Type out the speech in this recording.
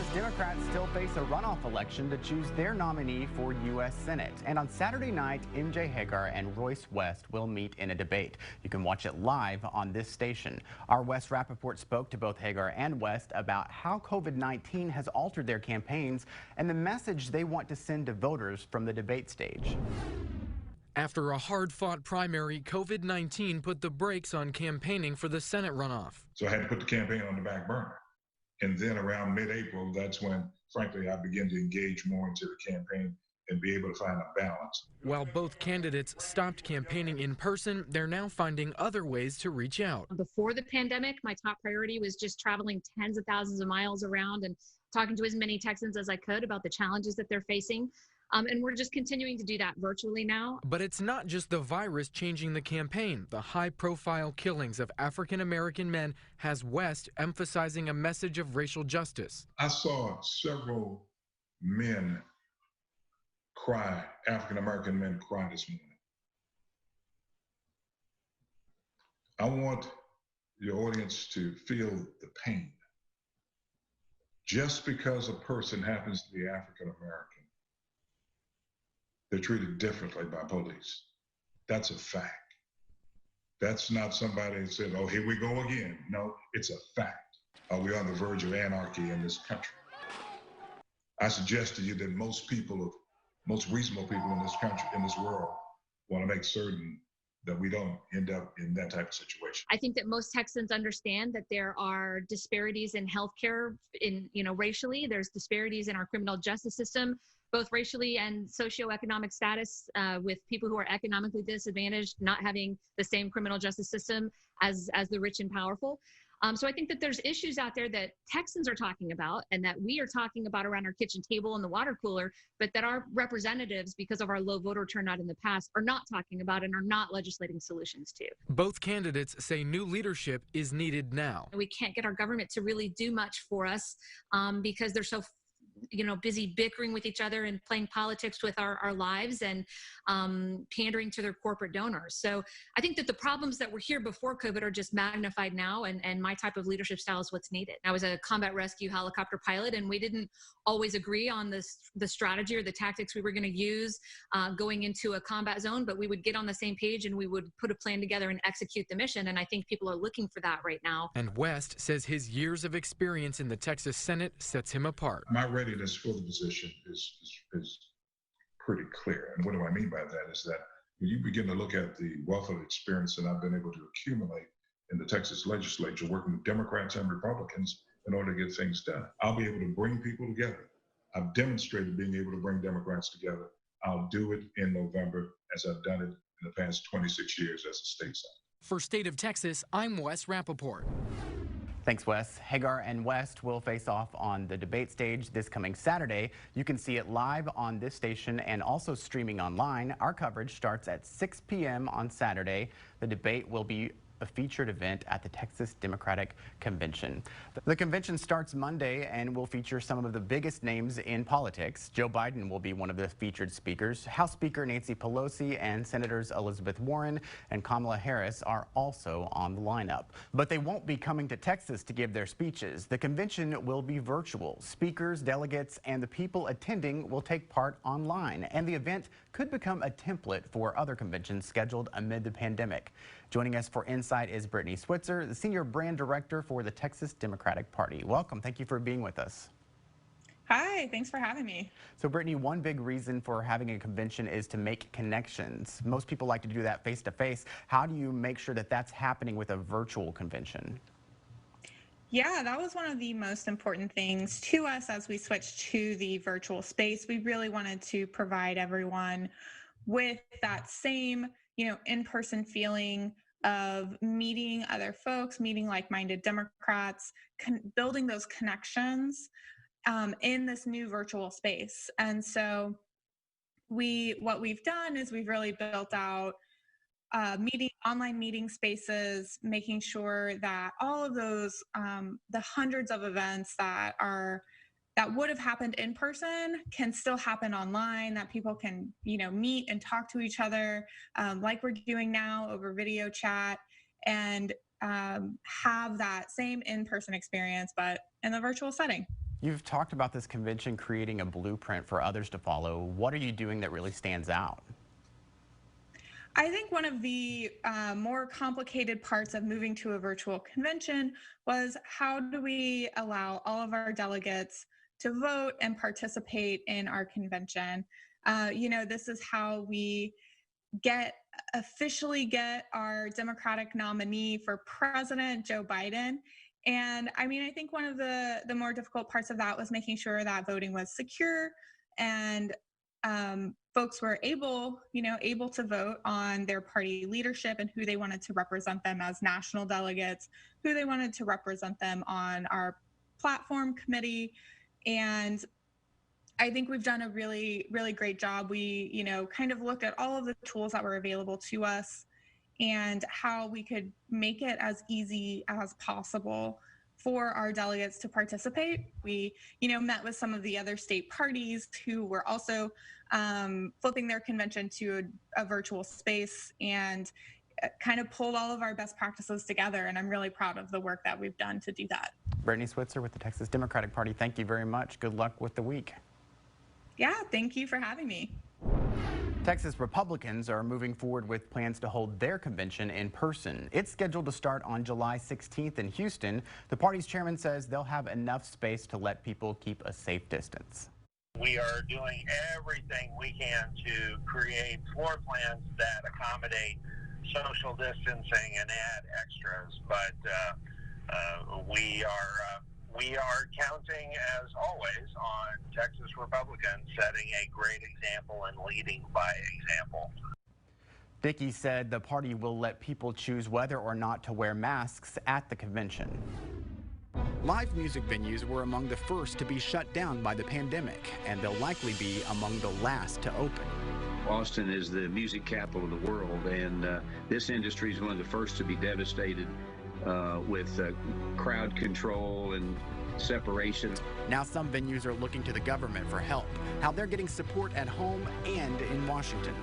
Texas Democrats still face a runoff election to choose their nominee for U.S. Senate. And on Saturday night, MJ Hegar and Royce West will meet in a debate. You can watch it live on this station. Our West Rappaport spoke to both Hegar and West about how COVID-19 has altered their campaigns and the message they want to send to voters from the debate stage. After a hard-fought primary, COVID-19 put the brakes on campaigning for the Senate runoff. So I had to put the campaign on the back burner. And then around mid-April, that's when, frankly, I began to engage more into the campaign and be able to find a balance. While both candidates stopped campaigning in person, they're now finding other ways to reach out. Before the pandemic, my top priority was just traveling tens of thousands of miles around and talking to as many Texans as I could about the challenges that they're facing. And we're just continuing to do that virtually now. But it's not just the virus changing the campaign. The high-profile killings of African-American men has West emphasizing a message of racial justice. I saw several men cry, African-American men cry this morning. I want your audience to feel the pain. Just because a person happens to be African-American, they're treated differently by police. That's a fact. That's not somebody that said, oh, here we go again. No, it's a fact. We're on the verge of anarchy in this country. I suggest to you that most reasonable people in this country, in this world, want to make certain that we don't end up in that type of situation. I think that most Texans understand that there are disparities in healthcare, racially. There's disparities in our criminal justice system, both racially and socioeconomic status, with people who are economically disadvantaged not having the same criminal justice system as the rich and powerful. So I think that there's issues out there that Texans are talking about and that we are talking about around our kitchen table and the water cooler, but that our representatives, because of our low voter turnout in the past, are not talking about and are not legislating solutions to. Both candidates say new leadership is needed now. We can't get our government to really do much for us because they're so busy bickering with each other and playing politics with our lives and pandering to their corporate donors. So I think that the problems that were here before COVID are just magnified now, and my type of leadership style is what's needed. I was a combat rescue helicopter pilot, and we didn't always agree on the strategy or the tactics we were going to use going into a combat zone, but we would get on the same page and we would put a plan together and execute the mission. And I think people are looking for that right now. And West says his years of experience in the Texas Senate sets him apart. My readiness for the position is pretty clear. And what do I mean by that is that when you begin to look at the wealth of experience that I've been able to accumulate in the Texas legislature, working with Democrats and Republicans in order to get things done, I'll be able to bring people together. I've demonstrated being able to bring Democrats together. I'll do it in November as I've done it in the past 26 years as a state senator. For State of Texas, I'm Wes Rappaport. Thanks, Wes. Hegar and West will face off on the debate stage this coming Saturday. You can see it live on this station and also streaming online. Our coverage starts at 6 p.m. on Saturday. The debate will be a featured event at the Texas Democratic Convention. The convention starts Monday and will feature some of the biggest names in politics. Joe Biden will be one of the featured speakers. House Speaker Nancy Pelosi and Senators Elizabeth Warren and Kamala Harris are also on the lineup. But they won't be coming to Texas to give their speeches. The convention will be virtual. Speakers, delegates, and the people attending will take part online, and the event could become a template for other conventions scheduled amid the pandemic. Joining us for Insight is Brittany Switzer, the Senior Brand Director for the Texas Democratic Party. Welcome. Thank you for being with us. Hi, thanks for having me. So, Brittany, one big reason for having a convention is to make connections. Most people like to do that face-to-face. How do you make sure that that's happening with a virtual convention? Yeah, that was one of the most important things to us as we switched to the virtual space. We really wanted to provide everyone with that same, in-person feeling of meeting other folks, meeting like-minded Democrats, building those connections in this new virtual space. And so what we've done is we've really built out online meeting spaces, making sure that all of those, the hundreds of events that would have happened in person can still happen online, that people can, meet and talk to each other like we're doing now over video chat, and have that same in-person experience, but in the virtual setting. You've talked about this convention creating a blueprint for others to follow. What are you doing that really stands out? I think one of the more complicated parts of moving to a virtual convention was how do we allow all of our delegates to vote and participate in our convention? This is how we officially get our Democratic nominee for president, Joe Biden. And I mean, I think one of the more difficult parts of that was making sure that voting was secure and folks were able to vote on their party leadership and who they wanted to represent them as national delegates, who they wanted to represent them on our platform committee. And I think we've done a really, really great job. We, kind of looked at all of the tools that were available to us and how we could make it as easy as possible for our delegates to participate. We, met with some of the other state parties who were also flipping their convention to a virtual space and kind of pulled all of our best practices together. And I'm really proud of the work that we've done to do that. Brittany Switzer with the Texas Democratic Party, thank you very much. Good luck with the week. Yeah, thank you for having me. Texas Republicans are moving forward with plans to hold their convention in person. It's scheduled to start on July 16th in Houston. The party's chairman says they'll have enough space to let people keep a safe distance. We are doing everything we can to create floor plans that accommodate social distancing and add extras, but we are counting, as always, on Texas Republicans setting a great example and leading by example. Dickey said the party will let people choose whether or not to wear masks at the convention. Live music venues were among the first to be shut down by the pandemic, and they'll likely be among the last to open. Austin is the music capital of the world, and this industry is one of the first to be devastated with crowd control and separation. Now some venues are looking to the government for help, how they're getting support at home and in Washington.